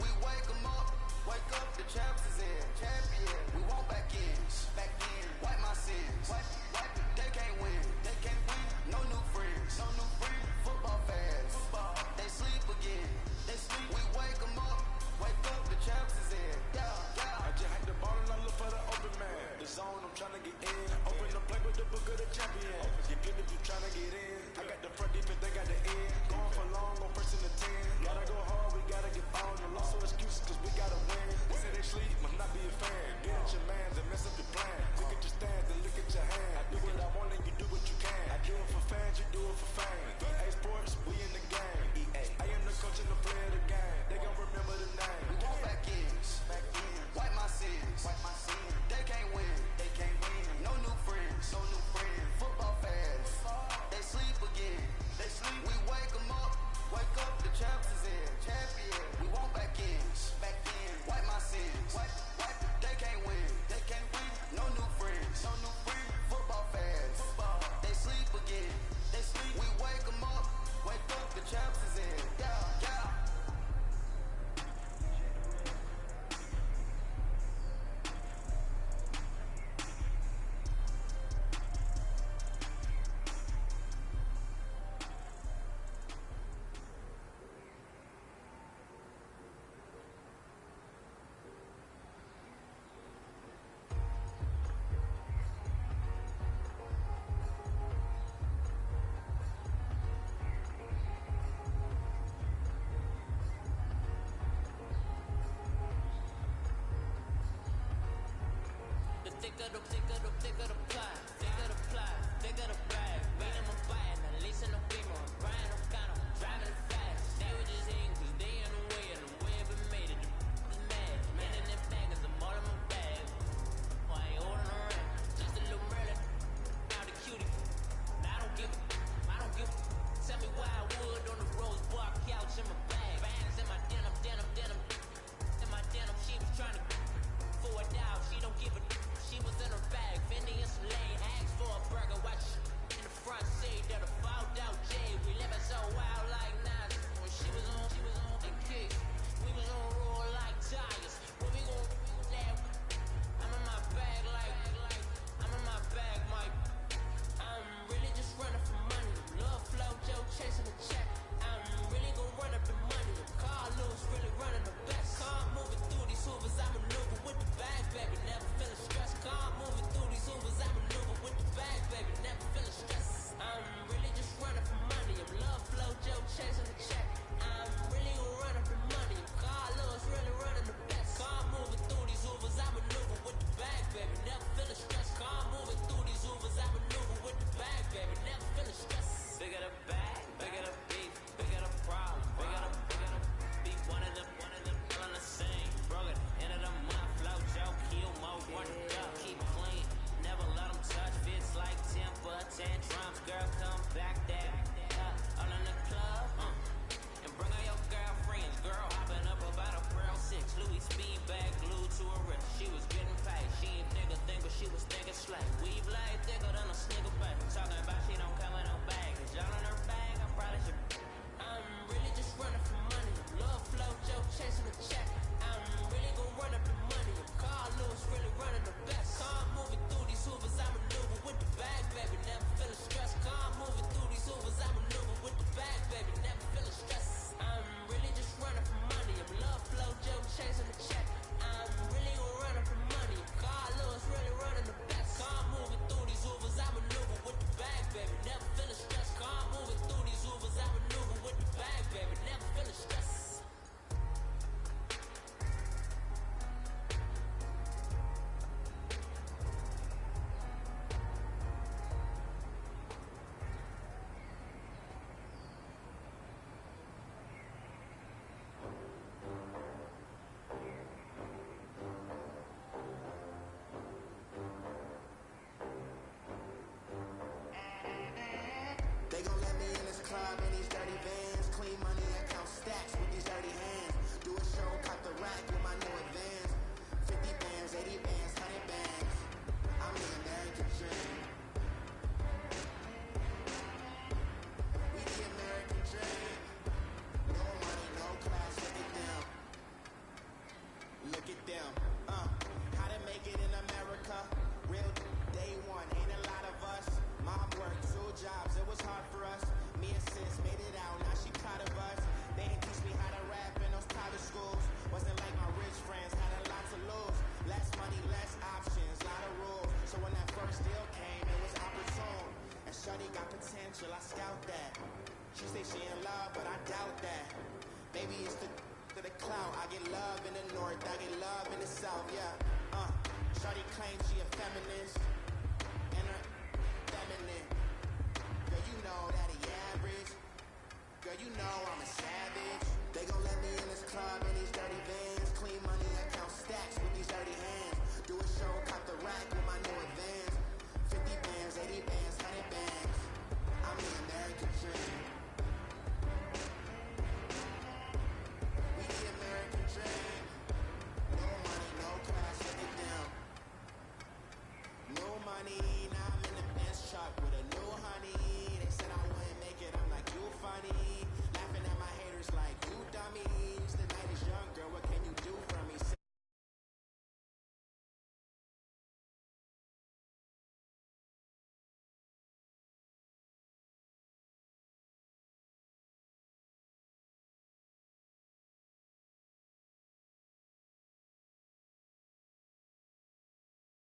We wake them up. Wake up, the champs is in. Champion. We want back ends. Wipe my sins. They can't win. No new friends. Football fast. They sleep again. We wake them up. Wake up, the champs is in. Yeah. I just hit the ball and I look for the open man. The zone, I'm trying to get in. Open the play with the book of the champion. You good if you trying to get in. I got the front defense, they got the end. Going for long, on first and the 10. Gotta go hard, we gotta get on. No loss or excuses, cause we gotta win. They say they sleep, must not be a fan. Get at your mans and mess up your plan. Look at your stands and look at your hand. I do what I want and you do what you can. I do it for fans, you do it for fame. EA Sports, we in the game. I am the coach and the player of the game. They gon' remember the name. We want back ends. Wipe my sins. They can't win. No new friends. Football fast. They sleep again. We wake them up. Wake up, the champs is in. Champion. We want back ends. Wipe my sins. They can't win. No new friends. Football fast. They sleep again. We wake them up. Wake up, the champs is in. Yeah. Thicker the plot, thicker the brag. Beat them a fight, now listen to people. I'm Brian, I'm kind of driving it fast. They were just hating cause they in the way, and the way I've been made it. The is mad, man in their bag, cause I'm all in my bag. Why I ain't holding around? Just a little Merlin, now the cutie. Now I don't give a. Tell me why I would on the rose bar couch in my bag. Bands in my denim. In my denim, she was trying to for it out, she don't give a. She was in her bag, Fendi and Soleil, asked for a burger, watch in the front seat. scout that. She say she in love, but I doubt that. Maybe it's the clout. I get love in the north, I get love in the south, yeah. Shawty claims she a feminist, and her feminine.